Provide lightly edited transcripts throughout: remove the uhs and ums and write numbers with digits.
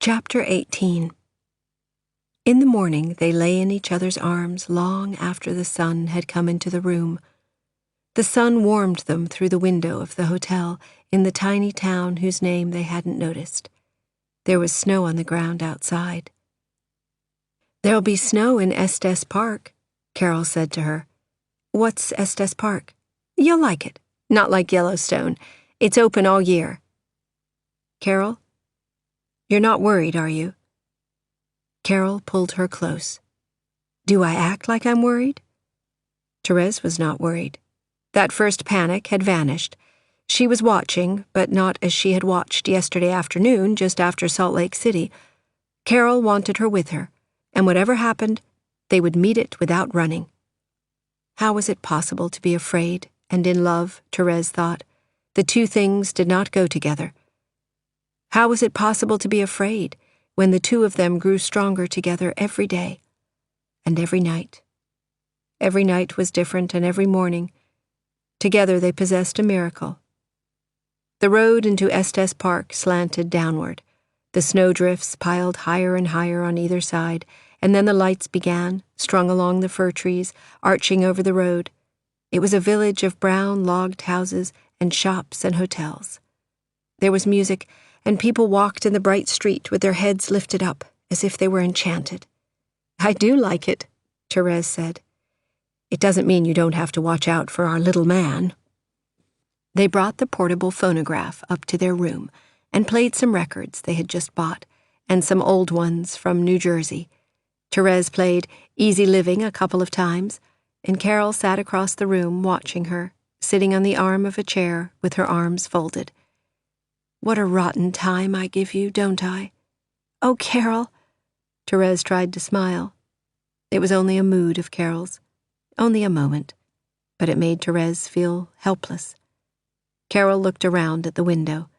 Chapter 18. In the morning they lay in each other's arms long after the sun had come into the room. The sun warmed them through the window of the hotel in the tiny town whose name they hadn't noticed. There was snow on the ground outside. "There'll be snow in Estes Park," Carol said to her. "What's Estes Park?" "You'll like it. Not like Yellowstone. It's open all year." "Carol? You're not worried, are you?" Carol pulled her close. "Do I act like I'm worried?" Therese was not worried. That first panic had vanished. She was watching, but not as she had watched yesterday afternoon, just after Salt Lake City. Carol wanted her with her, and whatever happened, they would meet it without running. How was it possible to be afraid and in love, Therese thought? The two things did not go together. How was it possible to be afraid when the two of them grew stronger together every day and every night? Every night was different, and every morning. Together they possessed a miracle. The road into Estes Park slanted downward. The snowdrifts piled higher and higher on either side, and then the lights began, strung along the fir trees, arching over the road. It was a village of brown logged houses and shops and hotels. There was music, and people walked in the bright street with their heads lifted up, as if they were enchanted. "I do like it," Therese said. "It doesn't mean you don't have to watch out for our little man." They brought the portable phonograph up to their room and played some records they had just bought, and some old ones from New Jersey. Therese played Easy Living a couple of times, and Carol sat across the room watching her, sitting on the arm of a chair with her arms folded. "What a rotten time I give you, don't I?" "Oh, Carol!" Therese tried to smile. It was only a mood of Carol's, only a moment, but it made Therese feel helpless. Carol looked around at the window.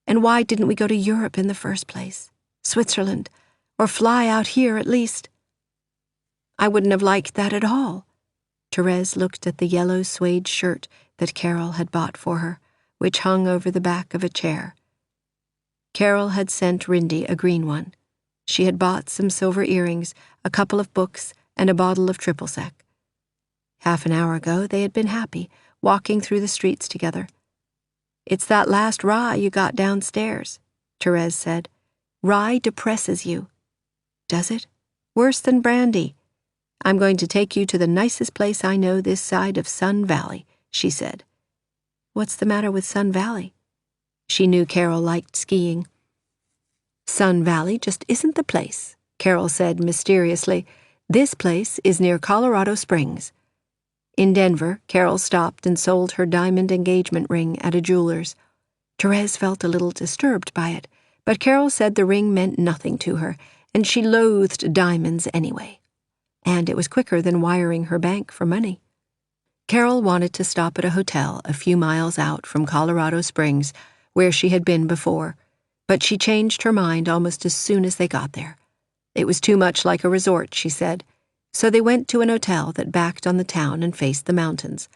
"And why didn't we go to Europe in the first place? Switzerland, or fly out here at least?" "I wouldn't have liked that at all." Therese looked at the yellow suede shirt that Carol had bought for her, which hung over the back of a chair. Carol had sent Rindy a green one. She had bought some silver earrings, a couple of books, and a bottle of triple sec. Half an hour ago they had been happy, walking through the streets together. "It's that last rye you got downstairs," Therese said. "Rye depresses you." "Does it? Worse than brandy." "I'm going to take you to the nicest place I know this side of Sun Valley," she said. "What's the matter with Sun Valley?" She knew Carol liked skiing. "Sun Valley just isn't the place," Carol said mysteriously. "This place is near Colorado Springs." In Denver, Carol stopped and sold her diamond engagement ring at a jeweler's. Therese felt a little disturbed by it, but Carol said the ring meant nothing to her, and she loathed diamonds anyway. And it was quicker than wiring her bank for money. Carol wanted to stop at a hotel a few miles out from Colorado Springs, where she had been before, but she changed her mind almost as soon as they got there. It was too much like a resort, she said, so they went to an hotel that backed on the town and faced the mountains.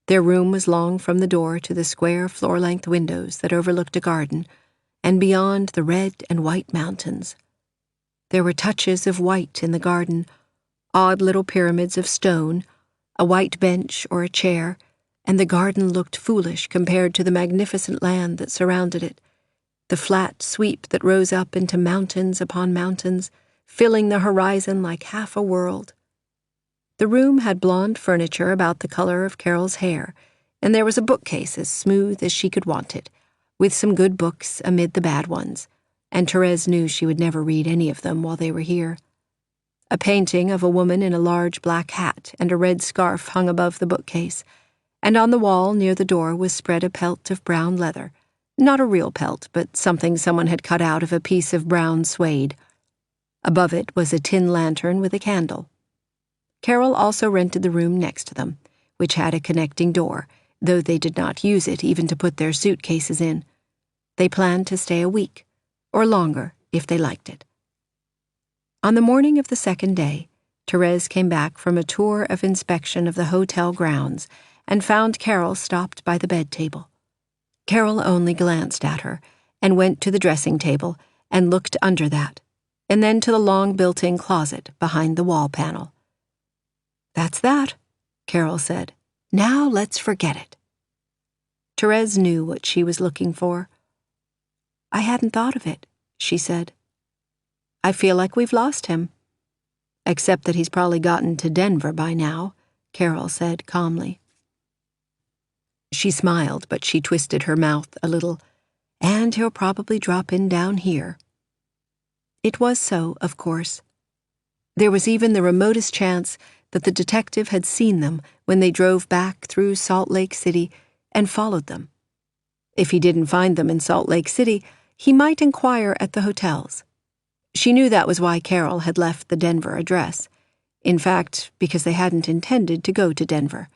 Their room was long from the door to the square floor-length windows that overlooked a garden, and beyond the red and white mountains. There were touches of white in the garden, odd little pyramids of stone, a white bench or a chair, and the garden looked foolish compared to the magnificent land that surrounded it, the flat sweep that rose up into mountains upon mountains, filling the horizon like half a world. The room had blonde furniture about the color of Carol's hair, and there was a bookcase as smooth as she could want it, with some good books amid the bad ones, and Therese knew she would never read any of them while they were here. A painting of a woman in a large black hat and a red scarf hung above the bookcase, and on the wall near the door was spread a pelt of brown leather, not a real pelt, but something someone had cut out of a piece of brown suede. Above it was a tin lantern with a candle. Carol also rented the room next to them, which had a connecting door, though they did not use it even to put their suitcases in. They planned to stay a week, or longer if they liked it. On the morning of the second day, Therese came back from a tour of inspection of the hotel grounds and found Carol stopped by the bed table. Carol only glanced at her, and went to the dressing table and looked under that, and then to the long built-in closet behind the wall panel. "That's that," Carol said. "Now let's forget it." Therese knew what she was looking for. "I hadn't thought of it," she said. "I feel like we've lost him." "Except that he's probably gotten to Denver by now," Carol said calmly. She smiled, but she twisted her mouth a little. "And he'll probably drop in down here." It was so, of course. There was even the remotest chance that the detective had seen them when they drove back through Salt Lake City and followed them. If he didn't find them in Salt Lake City, he might inquire at the hotels. She knew that was why Carol had left the Denver address. In fact, because they hadn't intended to go to Denver.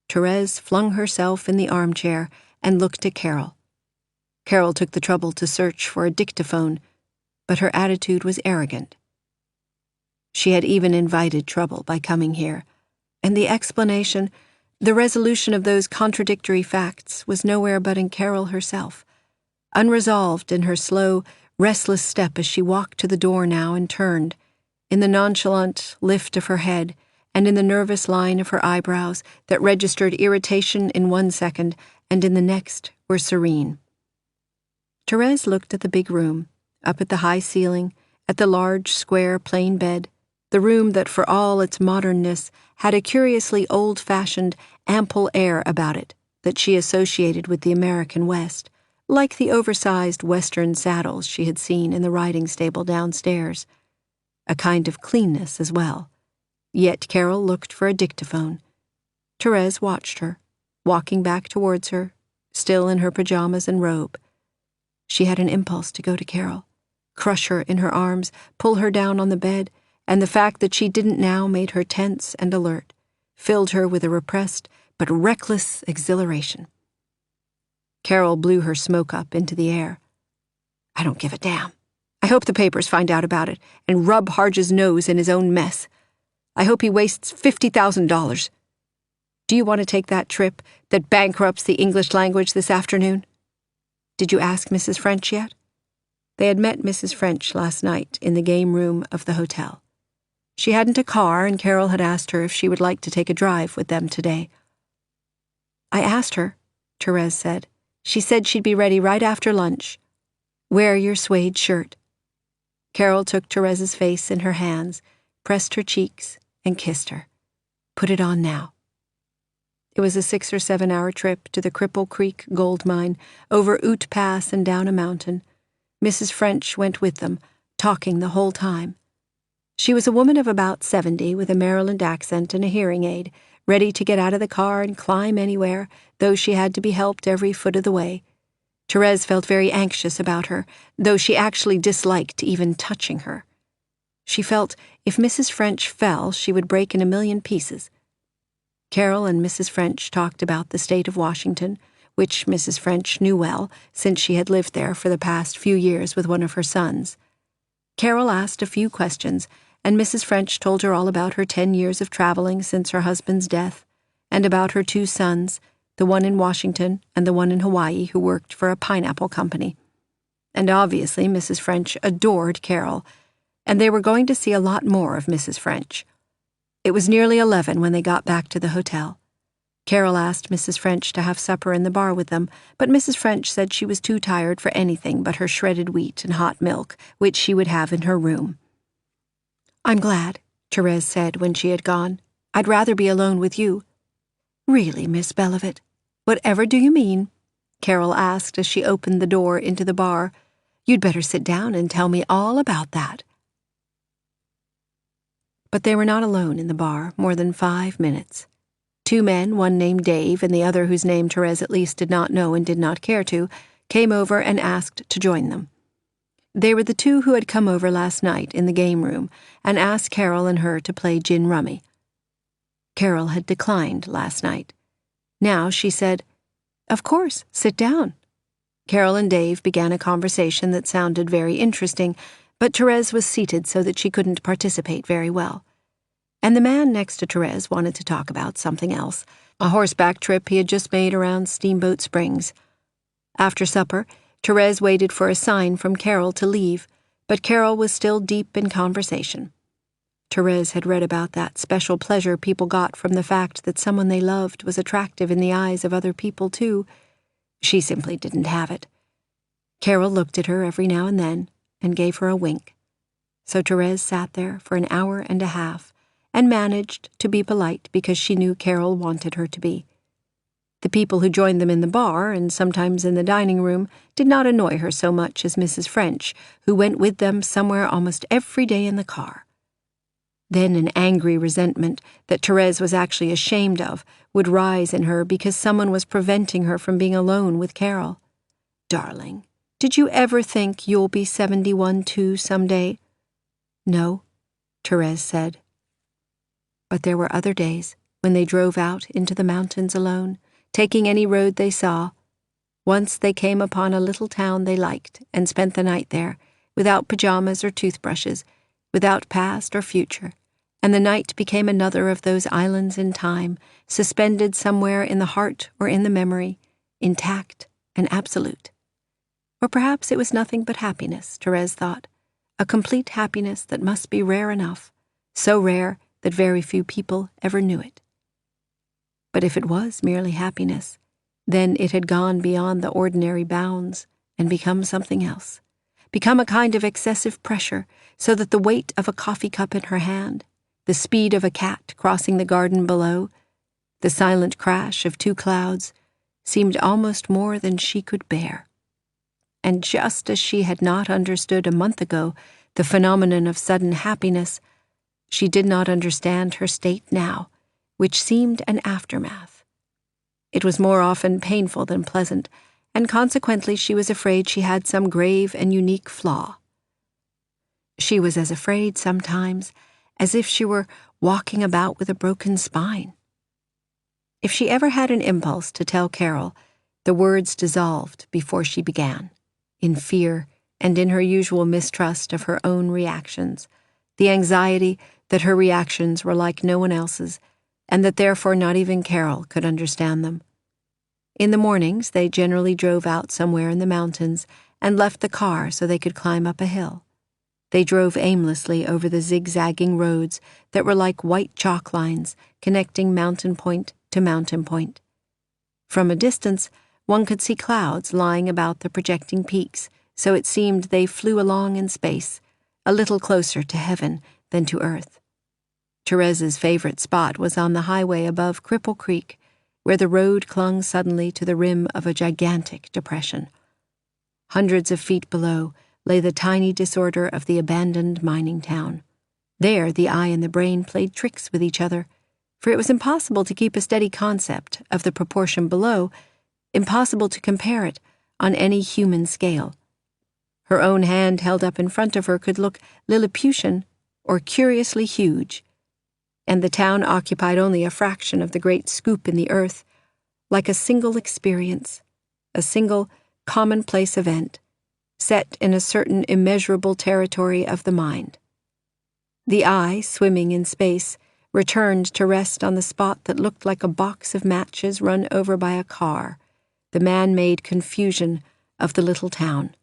Therese flung herself in the armchair and looked at Carol. Carol took the trouble to search for a dictaphone, but her attitude was arrogant. She had even invited trouble by coming here, and the explanation, the resolution of those contradictory facts, was nowhere but in Carol herself, unresolved in her slow, restless step as she walked to the door now and turned, in the nonchalant lift of her head, and in the nervous line of her eyebrows that registered irritation in one second and in the next were serene. Therese looked at the big room, up at the high ceiling, at the large, square, plain bed, the room that for all its modernness had a curiously old-fashioned, ample air about it that she associated with the American West, like the oversized Western saddles she had seen in the riding stable downstairs. A kind of cleanness as well. Yet Carol looked for a dictaphone. Therese watched her, walking back towards her, still in her pajamas and robe. She had an impulse to go to Carol, crush her in her arms, pull her down on the bed, and the fact that she didn't now made her tense and alert, filled her with a repressed but reckless exhilaration. Carol blew her smoke up into the air. "I don't give a damn. I hope the papers find out about it and rub Harge's nose in his own mess. I hope he wastes $50,000. Do you want to take that trip that bankrupts the English language this afternoon? Did you ask Mrs. French yet?" They had met Mrs. French last night in the game room of the hotel. She hadn't a car, and Carol had asked her if she would like to take a drive with them today. "I asked her," Therese said. "She said she'd be ready right after lunch. Wear your suede shirt." Carol took Therese's face in her hands, pressed her cheeks, and kissed her. "Put it on now." It was a 6 or 7 hour trip to the Cripple Creek gold mine, over Ute Pass and down a mountain. Mrs. French went with them, talking the whole time. She was a woman of about 70 with a Maryland accent and a hearing aid, ready to get out of the car and climb anywhere, though she had to be helped every foot of the way. Therese felt very anxious about her, though she actually disliked even touching her. She felt if Mrs. French fell, she would break in a million pieces. Carol and Mrs. French talked about the state of Washington, which Mrs. French knew well, since she had lived there for the past few years with one of her sons. Carol asked a few questions, and Mrs. French told her all about her 10 years of traveling since her husband's death, and about her 2 sons, the one in Washington and the one in Hawaii who worked for a pineapple company. And obviously Mrs. French adored Carol, and they were going to see a lot more of Mrs. French. It was nearly 11 when they got back to the hotel. Carol asked Mrs. French to have supper in the bar with them, but Mrs. French said she was too tired for anything but her shredded wheat and hot milk, which she would have in her room. "I'm glad," Therese said when she had gone. "I'd rather be alone with you." "Really, Miss Bellovit? Whatever do you mean?" Carol asked as she opened the door into the bar. "You'd better sit down and tell me all about that." But they were not alone in the bar more than 5 minutes. 2 men, one named Dave and the other whose name Therese at least did not know and did not care to, came over and asked to join them. They were the 2 who had come over last night in the game room and asked Carol and her to play gin rummy. Carol had declined last night. Now she said, "Of course, sit down." Carol and Dave began a conversation that sounded very interesting, but Therese was seated so that she couldn't participate very well. And the man next to Therese wanted to talk about something else, a horseback trip he had just made around Steamboat Springs. After supper, Therese waited for a sign from Carol to leave, but Carol was still deep in conversation. Therese had read about that special pleasure people got from the fact that someone they loved was attractive in the eyes of other people, too. She simply didn't have it. Carol looked at her every now and then and gave her a wink. So Therese sat there for an hour and a half and managed to be polite because she knew Carol wanted her to be. The people who joined them in the bar and sometimes in the dining room did not annoy her so much as Mrs. French, who went with them somewhere almost every day in the car. Then an angry resentment that Therese was actually ashamed of would rise in her because someone was preventing her from being alone with Carol. "Darling, did you ever think you'll be 71 too someday?" "No," Therese said. But there were other days when they drove out into the mountains alone, taking any road they saw. Once they came upon a little town they liked and spent the night there, without pajamas or toothbrushes, without past or future, and the night became another of those islands in time, suspended somewhere in the heart or in the memory, intact and absolute. Or perhaps it was nothing but happiness, Therese thought, a complete happiness that must be rare enough, so rare that very few people ever knew it. But if it was merely happiness, then it had gone beyond the ordinary bounds and become something else, become a kind of excessive pressure, so that the weight of a coffee cup in her hand, the speed of a cat crossing the garden below, the silent crash of two clouds, seemed almost more than she could bear. And just as she had not understood a month ago the phenomenon of sudden happiness, she did not understand her state now, which seemed an aftermath. It was more often painful than pleasant, and consequently she was afraid she had some grave and unique flaw. She was as afraid sometimes as if she were walking about with a broken spine. If she ever had an impulse to tell Carol, the words dissolved before she began, in fear and in her usual mistrust of her own reactions, the anxiety that her reactions were like no one else's, and that therefore not even Carol could understand them. In the mornings, they generally drove out somewhere in the mountains and left the car so they could climb up a hill. They drove aimlessly over the zigzagging roads that were like white chalk lines connecting mountain point to mountain point. From a distance, one could see clouds lying about the projecting peaks, so it seemed they flew along in space, a little closer to heaven than to earth. Therese's favorite spot was on the highway above Cripple Creek, where the road clung suddenly to the rim of a gigantic depression. Hundreds of feet below lay the tiny disorder of the abandoned mining town. There the eye and the brain played tricks with each other, for it was impossible to keep a steady concept of the proportion below, impossible to compare it on any human scale. Her own hand held up in front of her could look Lilliputian or curiously huge, and the town occupied only a fraction of the great scoop in the earth, like a single experience, a single commonplace event, set in a certain immeasurable territory of the mind. The eye, swimming in space, returned to rest on the spot that looked like a box of matches run over by a car, the man-made confusion of the little town.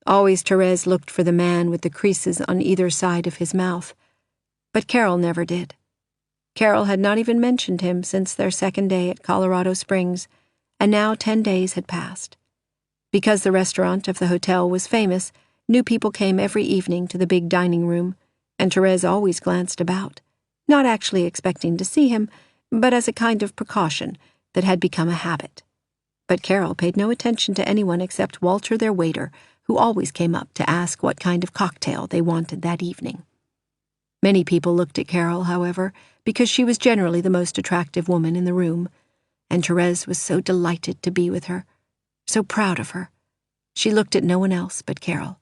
Always Therese looked for the man with the creases on either side of his mouth, but Carol never did. Carol had not even mentioned him since their second day at Colorado Springs, and now 10 days had passed. Because the restaurant of the hotel was famous, new people came every evening to the big dining room, and Therese always glanced about, not actually expecting to see him, but as a kind of precaution that had become a habit. But Carol paid no attention to anyone except Walter, their waiter, who always came up to ask what kind of cocktail they wanted that evening. Many people looked at Carol, however, because she was generally the most attractive woman in the room, and Therese was so delighted to be with her, so proud of her. She looked at no one else but Carol.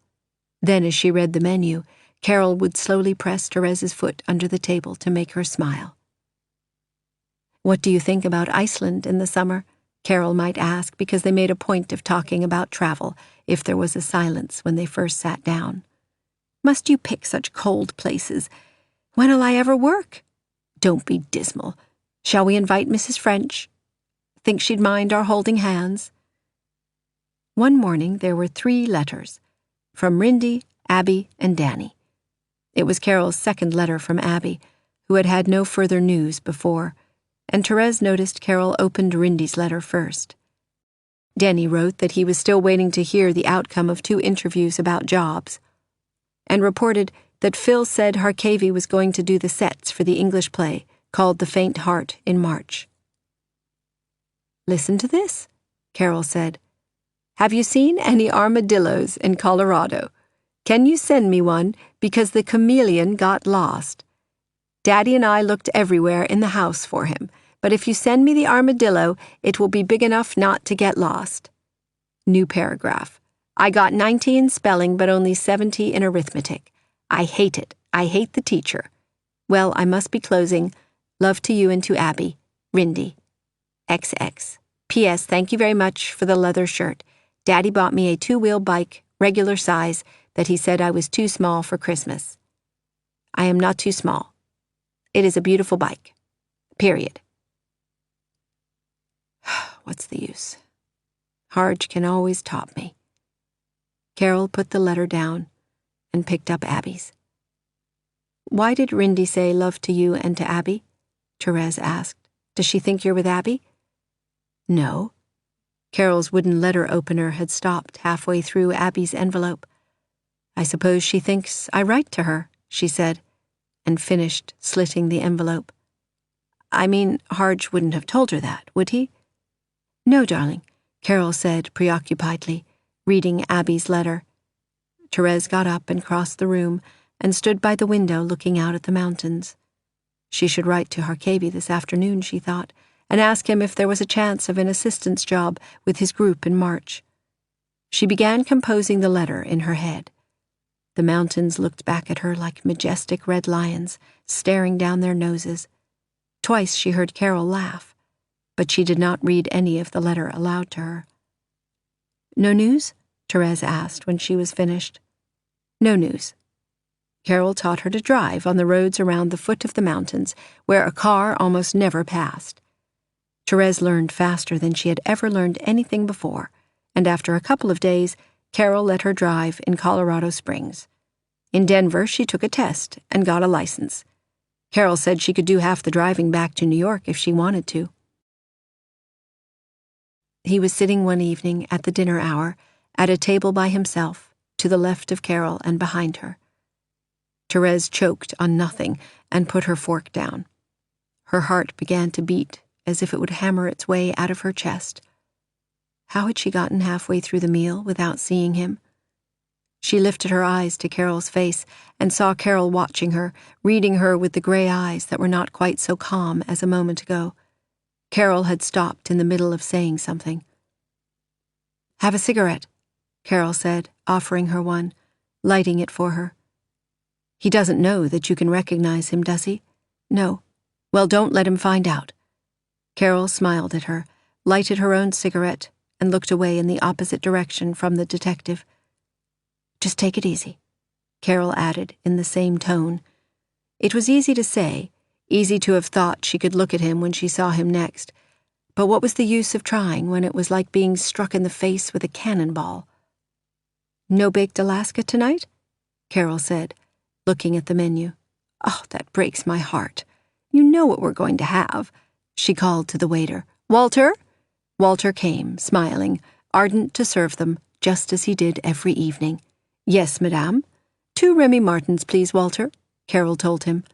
Then, as she read the menu, Carol would slowly press Therese's foot under the table to make her smile. "What do you think about Iceland in the summer?" Carol might ask, because they made a point of talking about travel if there was a silence when they first sat down. "Must you pick such cold places? When'll I ever work?" "Don't be dismal. Shall we invite Mrs. French? Think she'd mind our holding hands?" One morning there were 3 letters, from Rindy, Abby, and Danny. It was Carol's second letter from Abby, who had had no further news before, and Therese noticed Carol opened Rindy's letter first. Danny wrote that he was still waiting to hear the outcome of 2 interviews about jobs, and reported that Phil said Harkavy was going to do the sets for the English play called The Faint Heart in March. "Listen to this," Carol said. "Have you seen any armadillos in Colorado? Can you send me one, because the chameleon got lost? Daddy and I looked everywhere in the house for him, but if you send me the armadillo, it will be big enough not to get lost." New paragraph. "I got 90 in spelling but only 70 in arithmetic. I hate it. I hate the teacher. Well, I must be closing. Love to you and to Abby. Rindy. XX. P.S. Thank you very much for the leather shirt. Daddy bought me a 2-wheel bike, regular size, that he said I was too small for Christmas. I am not too small. It is a beautiful bike. Period." What's the use? Harge can always top me. Carol put the letter down and picked up Abby's. "Why did Rindy say love to you and to Abby?" Therese asked. "Does she think you're with Abby?" "No." Carol's wooden letter opener had stopped halfway through Abby's envelope. "I suppose she thinks I write to her," she said, and finished slitting the envelope. "I mean, Harge wouldn't have told her that, would he?" "No, darling," Carol said preoccupiedly, reading Abby's letter. Therese got up and crossed the room and stood by the window looking out at the mountains. She should write to Harkavy this afternoon, she thought, and ask him if there was a chance of an assistant's job with his group in March. She began composing the letter in her head. The mountains looked back at her like majestic red lions, staring down their noses. Twice she heard Carol laugh, but she did not read any of the letter aloud to her. "No news?" Therese asked when she was finished. "No news." Carol taught her to drive on the roads around the foot of the mountains, where a car almost never passed. Therese learned faster than she had ever learned anything before, and after a couple of days, Carol let her drive in Colorado Springs. In Denver, she took a test and got a license. Carol said she could do half the driving back to New York if she wanted to. He was sitting one evening at the dinner hour, at a table by himself, to the left of Carol and behind her. Therese choked on nothing and put her fork down. Her heart began to beat as if it would hammer its way out of her chest. How had she gotten halfway through the meal without seeing him? She lifted her eyes to Carol's face and saw Carol watching her, reading her with the gray eyes that were not quite so calm as a moment ago. Carol had stopped in the middle of saying something. "Have a cigarette," Carol said, offering her one, lighting it for her. "He doesn't know that you can recognize him, does he?" "No." "Well, don't let him find out." Carol smiled at her, lighted her own cigarette, and looked away in the opposite direction from the detective. "Just take it easy," Carol added in the same tone. It was easy to say, easy to have thought she could look at him when she saw him next, but what was the use of trying when it was like being struck in the face with a cannonball? "No baked Alaska tonight?" Carol said, looking at the menu. "Oh, that breaks my heart. You know what we're going to have," she called to the waiter. "Walter?" Walter came, smiling, ardent to serve them, just as he did every evening. "Yes, madame." "2 Remy Martins, please, Walter," Carol told him.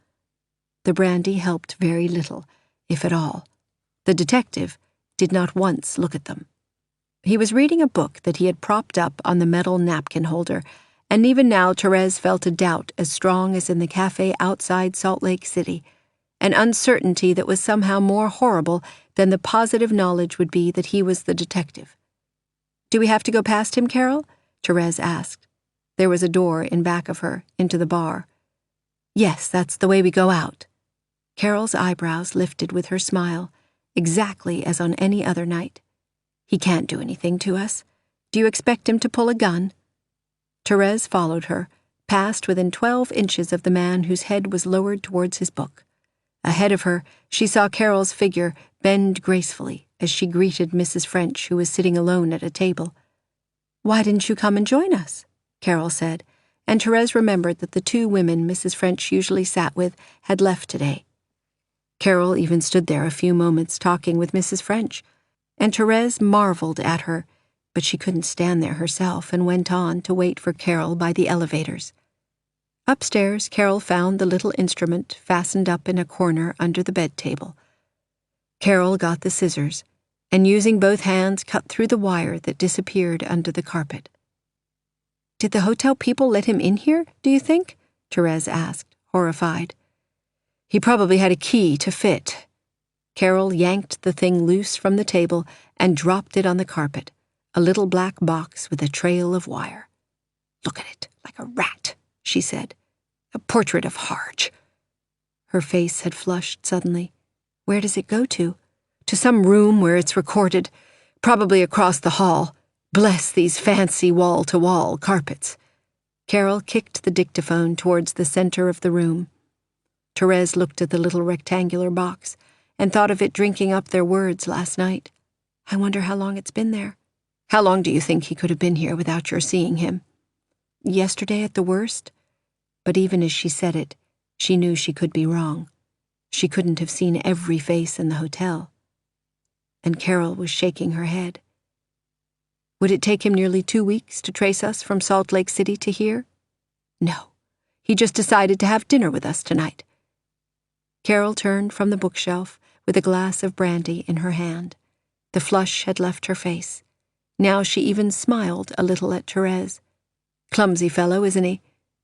The brandy helped very little, if at all. The detective did not once look at them. He was reading a book that he had propped up on the metal napkin holder, and even now Therese felt a doubt as strong as in the cafe outside Salt Lake City, an uncertainty that was somehow more horrible than the positive knowledge would be that he was the detective. "Do we have to go past him, Carol?" Therese asked. There was a door in back of her, into the bar. "Yes, that's the way we go out." Carol's eyebrows lifted with her smile, exactly as on any other night. "He can't do anything to us. Do you expect him to pull a gun?" Therese followed her, passed within 12 inches of the man whose head was lowered towards his book. Ahead of her, she saw Carol's figure bend gracefully as she greeted Mrs. French, who was sitting alone at a table. "Why didn't you come and join us?" Carol said, and Therese remembered that the 2 women Mrs. French usually sat with had left today. Carol even stood there a few moments talking with Mrs. French, and Therese marveled at her, but she couldn't stand there herself and went on to wait for Carol by the elevators. Upstairs, Carol found the little instrument fastened up in a corner under the bed table. Carol got the scissors, and using both hands cut through the wire that disappeared under the carpet. "Did the hotel people let him in here, do you think?" Therese asked, horrified. "He probably had a key to fit." Carol yanked the thing loose from the table and dropped it on the carpet, a little black box with a trail of wire. "Look at it, like a rat," she said. "A portrait of Harge." Her face had flushed suddenly. "Where does it go to?" "To some room where it's recorded, probably across the hall. Bless these fancy wall-to-wall carpets." Carol kicked the dictaphone towards the center of the room. Therese looked at the little rectangular box and thought of it drinking up their words last night. "I wonder how long it's been there." "How long do you think he could have been here without your seeing him?" "Yesterday at the worst." But even as she said it, she knew she could be wrong. She couldn't have seen every face in the hotel. And Carol was shaking her head. "Would it take him nearly 2 weeks to trace us from Salt Lake City to here?" "No. He just decided to have dinner with us tonight." Carol turned from the bookshelf with a glass of brandy in her hand. The flush had left her face. Now she even smiled a little at Therese. "Clumsy fellow, isn't he?"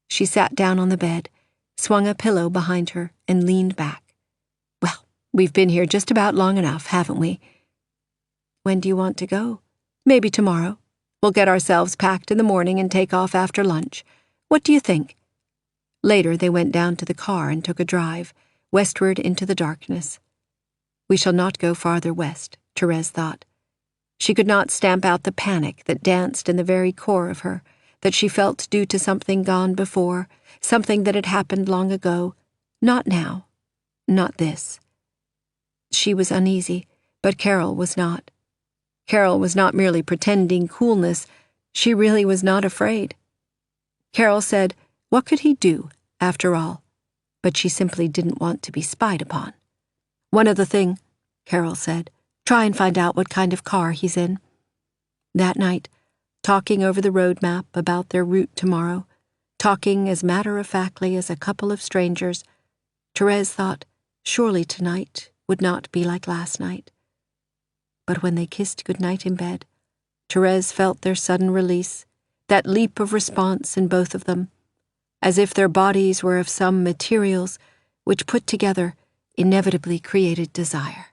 She sat down on the bed, swung a pillow behind her, and leaned back. "Well, we've been here just about long enough, haven't we?" "When do you want to go?" "Maybe tomorrow. We'll get ourselves packed in the morning and take off after lunch. What do you think?" Later they went down to the car and took a drive, westward into the darkness. We shall not go farther west, Therese thought. She could not stamp out the panic that danced in the very core of her, that she felt due to something gone before, something that had happened long ago. Not now. Not this. She was uneasy, but Carol was not. Carol was not merely pretending coolness. She really was not afraid. Carol said, what could he do, after all? But she simply didn't want to be spied upon. "One other thing," Carol said. "Try and find out what kind of car he's in." That night, talking over the road map about their route tomorrow, talking as matter-of-factly as a couple of strangers, Therese thought, surely tonight would not be like last night. But when they kissed goodnight in bed, Therese felt their sudden release, that leap of response in both of them, as if their bodies were of some materials which put together inevitably created desire.